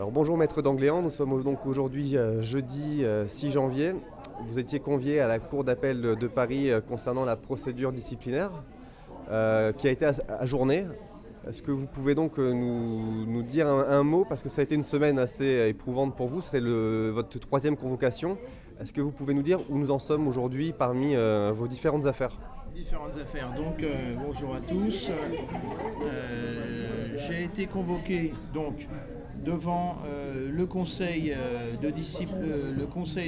Alors bonjour maître d'Angléan, nous sommes donc aujourd'hui jeudi 6 janvier. Vous étiez convié à la Cour d'appel de Paris concernant la procédure disciplinaire qui a été ajournée. Est-ce que vous pouvez donc nous dire un mot, parce que ça a été une semaine assez éprouvante pour vous, c'était votre troisième convocation. Est-ce que vous pouvez nous dire où nous en sommes aujourd'hui parmi vos différentes affaires? Donc bonjour à tous. J'ai été convoqué donc devant le conseil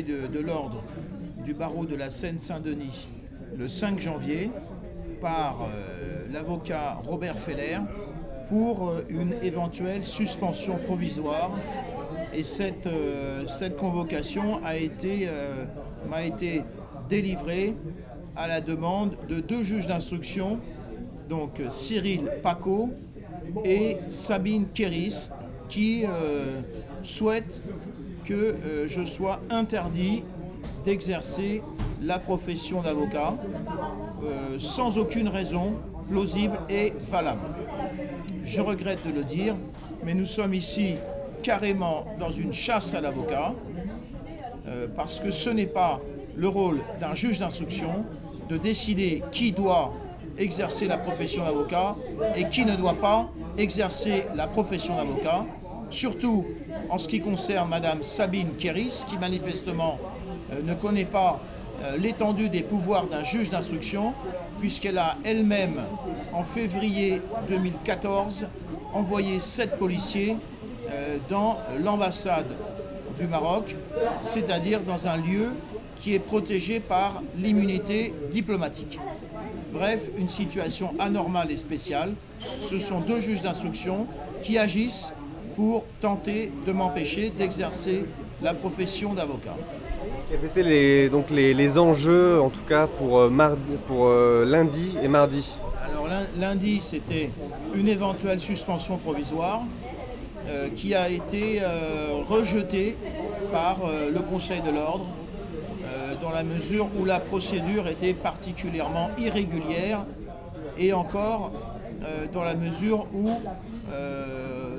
de l'ordre du barreau de la Seine-Saint-Denis le 5 janvier par l'avocat Robert Feller pour une éventuelle suspension provisoire. Et cette convocation m'a été délivrée à la demande de deux juges d'instruction, donc Cyril Pacaud et Sabine Kéris, qui souhaitent que je sois interdit d'exercer la profession d'avocat sans aucune raison plausible et valable. Je regrette de le dire, mais nous sommes ici carrément dans une chasse à l'avocat, parce que ce n'est pas le rôle d'un juge d'instruction de décider qui doit exercer la profession d'avocat et qui ne doit pas exercer la profession d'avocat, surtout en ce qui concerne Madame Sabine Kéris, qui manifestement ne connaît pas l'étendue des pouvoirs d'un juge d'instruction, puisqu'elle a elle-même, en février 2014, envoyé 7 policiers dans l'ambassade du Maroc, c'est-à-dire dans un lieu qui est protégé par l'immunité diplomatique. Bref, une situation anormale et spéciale. Ce sont deux juges d'instruction qui agissent pour tenter de m'empêcher d'exercer la profession d'avocat. Quels étaient les enjeux, en tout cas, pour lundi et mardi? Alors lundi, c'était une éventuelle suspension provisoire qui a été rejetée par le Conseil de l'ordre, dans la mesure où la procédure était particulièrement irrégulière, et encore dans la mesure où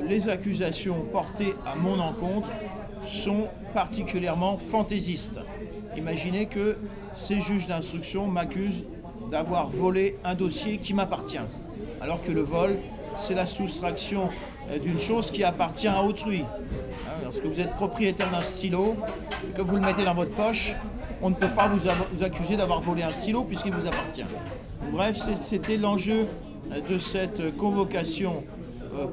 les accusations portées à mon encontre sont particulièrement fantaisistes. Imaginez que ces juges d'instruction m'accusent d'avoir volé un dossier qui m'appartient, alors que le vol, c'est la soustraction d'une chose qui appartient à autrui. Lorsque vous êtes propriétaire d'un stylo et que vous le mettez dans votre poche, on ne peut pas vous accuser d'avoir volé un stylo puisqu'il vous appartient. Bref, c'était l'enjeu de cette convocation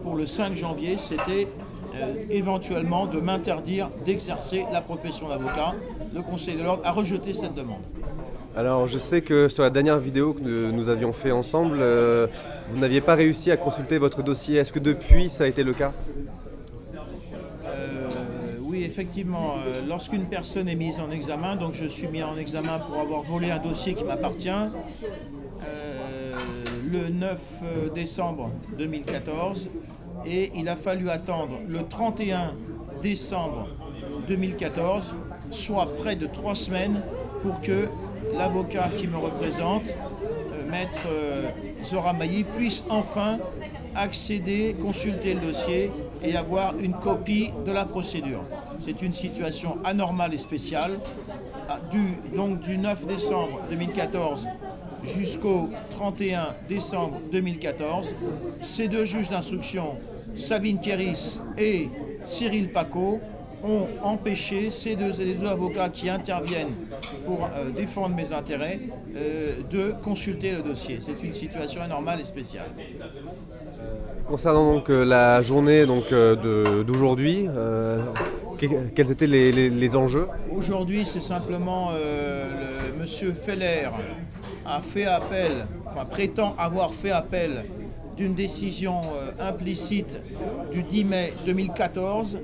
pour le 5 janvier, c'était éventuellement de m'interdire d'exercer la profession d'avocat. Le Conseil de l'ordre a rejeté cette demande. Alors je sais que sur la dernière vidéo que nous avions fait ensemble, vous n'aviez pas réussi à consulter votre dossier. Est-ce que depuis ça a été le cas? Oui, effectivement, lorsqu'une personne est mise en examen, donc je suis mis en examen pour avoir volé un dossier qui m'appartient, le 9 décembre 2014, et il a fallu attendre le 31 décembre 2014, soit près de 3 semaines, pour que l'avocat qui me représente, maître Zora Mailly, puisse enfin accéder, consulter le dossier et avoir une copie de la procédure. C'est une situation anormale et spéciale. Donc du 9 décembre 2014 jusqu'au 31 décembre 2014, ces deux juges d'instruction, Sabine Kéris et Cyril Pacaud, ont empêché les deux avocats qui interviennent pour défendre mes intérêts de consulter le dossier. C'est une situation anormale et spéciale. Concernant donc la journée d'aujourd'hui, quels étaient les enjeux? Aujourd'hui, c'est simplement monsieur Feller a fait appel, prétend avoir fait appel d'une décision implicite du 10 mai 2014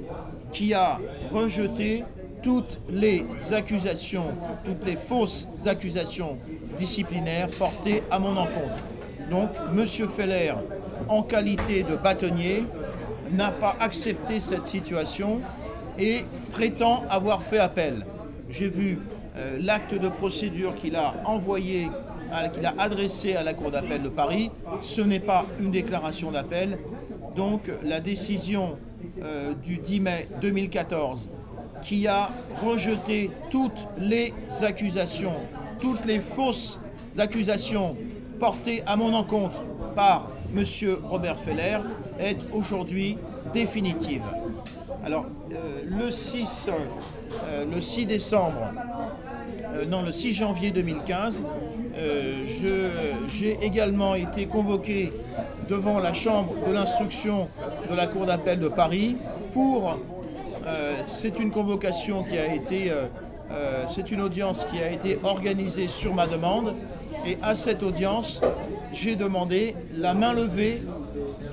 qui a rejeté toutes les accusations, toutes les fausses accusations disciplinaires portées à mon encontre. Donc, M. Feller, en qualité de bâtonnier, n'a pas accepté cette situation et prétend avoir fait appel. J'ai vu l'acte de procédure qu'il a envoyé, qu'il a adressé à la Cour d'appel de Paris. Ce n'est pas une déclaration d'appel. Donc, la décision du 10 mai 2014 qui a rejeté toutes les accusations, toutes les fausses accusations portées à mon encontre par M. Robert Feller est aujourd'hui définitive. Alors, le 6 janvier 2015, j'ai également été convoqué devant la chambre de l'instruction de la Cour d'appel de Paris pour... c'est une convocation qui a été... c'est une audience qui a été organisée sur ma demande. Et à cette audience, j'ai demandé la main levée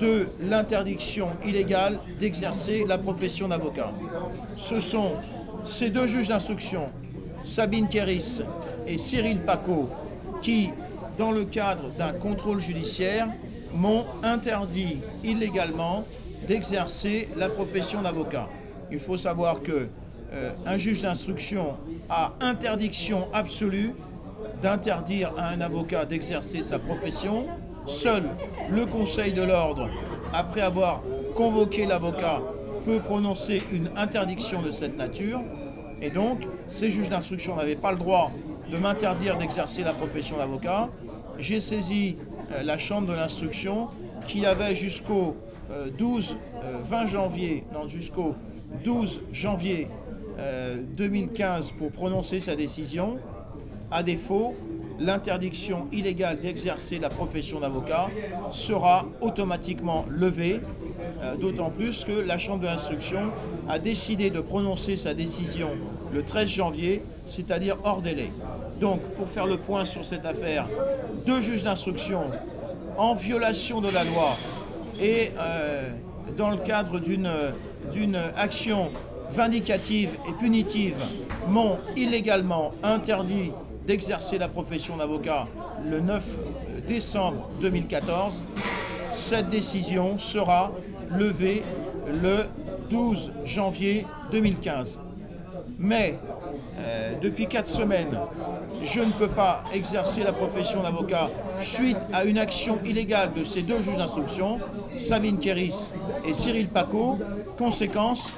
de l'interdiction illégale d'exercer la profession d'avocat. Ce sont ces deux juges d'instruction, Sabine Kéris et Cyril Pacaud, qui, dans le cadre d'un contrôle judiciaire, m'ont interdit illégalement d'exercer la profession d'avocat. Il faut savoir qu'un juge d'instruction a interdiction absolue d'interdire à un avocat d'exercer sa profession. Seul le Conseil de l'ordre, après avoir convoqué l'avocat, peut prononcer une interdiction de cette nature. Et donc, ces juges d'instruction n'avaient pas le droit de m'interdire d'exercer la profession d'avocat. J'ai saisi la chambre de l'instruction qui avait jusqu'au 12 janvier 2015 pour prononcer sa décision. À défaut, l'interdiction illégale d'exercer la profession d'avocat sera automatiquement levée, d'autant plus que la chambre de l'instruction a décidé de prononcer sa décision le 13 janvier, c'est-à-dire hors délai. Donc, pour faire le point sur cette affaire, deux juges d'instruction en violation de la loi et dans le cadre d'une action vindicative et punitive m'ont illégalement interdit d'exercer la profession d'avocat le 9 décembre 2014. Cette décision sera levée le 12 janvier 2015. Mais depuis 4 semaines, je ne peux pas exercer la profession d'avocat suite à une action illégale de ces deux juges d'instruction, Sabine Kéris et Cyril Pacaud. Conséquence,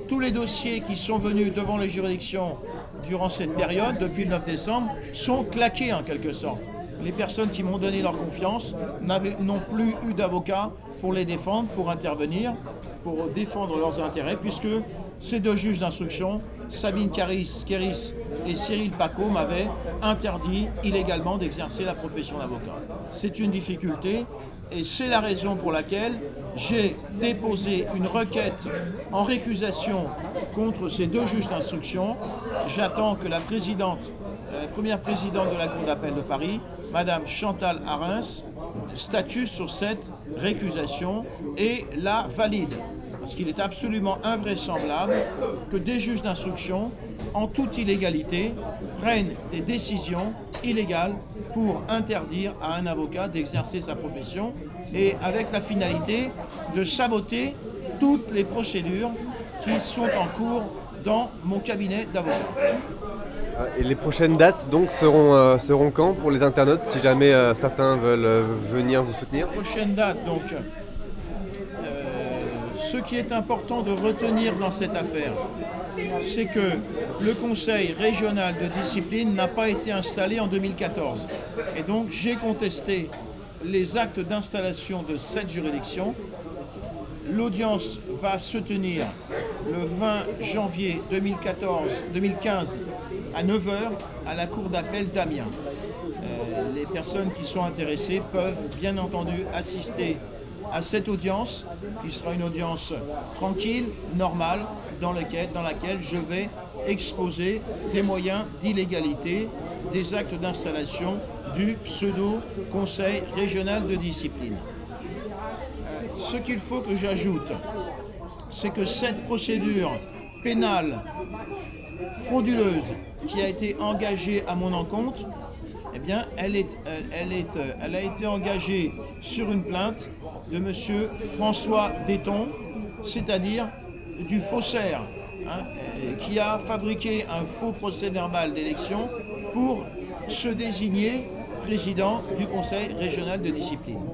tous les dossiers qui sont venus devant les juridictions durant cette période, depuis le 9 décembre, sont claqués en quelque sorte. Les personnes qui m'ont donné leur confiance n'ont plus eu d'avocat pour les défendre, pour intervenir, pour défendre leurs intérêts, puisque ces deux juges d'instruction, Sabine Kéris et Cyril Pacaud, m'avaient interdit illégalement d'exercer la profession d'avocat. C'est une difficulté et c'est la raison pour laquelle j'ai déposé une requête en récusation contre ces deux juges d'instruction. J'attends que la première présidente de la Cour d'appel de Paris, Madame Chantal Arens, statue sur cette récusation et la valide. Parce qu'il est absolument invraisemblable que des juges d'instruction, en toute illégalité, prennent des décisions illégales pour interdire à un avocat d'exercer sa profession et avec la finalité de saboter toutes les procédures qui sont en cours dans mon cabinet d'avocat. Et les prochaines dates donc seront quand pour les internautes si jamais certains veulent venir vous soutenir? Les prochaines dates donc. Ce qui est important de retenir dans cette affaire, c'est que le Conseil régional de discipline n'a pas été installé en 2014. Et donc j'ai contesté les actes d'installation de cette juridiction. L'audience va se tenir le 20 janvier 2015 à 9 h à la Cour d'appel d'Amiens. Les personnes qui sont intéressées peuvent bien entendu assister à cette audience, qui sera une audience tranquille, normale, dans laquelle je vais exposer des moyens d'illégalité, des actes d'installation du pseudo-conseil régional de discipline. Ce qu'il faut que j'ajoute, c'est que cette procédure pénale frauduleuse qui a été engagée à mon encontre, eh bien, elle a été engagée sur une plainte de M. François Déton, c'est-à-dire du faussaire, qui a fabriqué un faux procès-verbal d'élection pour se désigner président du conseil régional de discipline.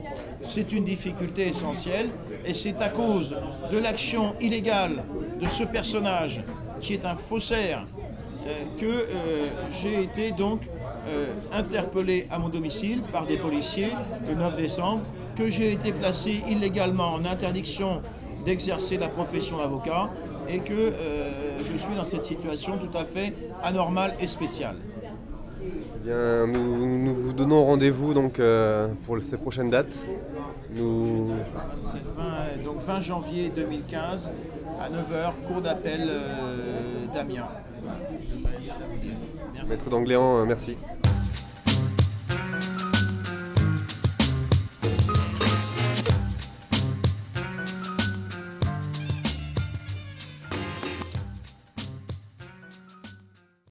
C'est une difficulté essentielle et c'est à cause de l'action illégale de ce personnage qui est un faussaire que j'ai été donc interpellé à mon domicile par des policiers le 9 décembre, que j'ai été placé illégalement en interdiction d'exercer la profession d'avocat et que je suis dans cette situation tout à fait anormale et spéciale. Eh bien, nous vous donnons rendez-vous donc, pour ces prochaines dates. Donc 20 janvier 2015 à 9h, cour d'appel d'Amiens. Maître d'Angléan, merci.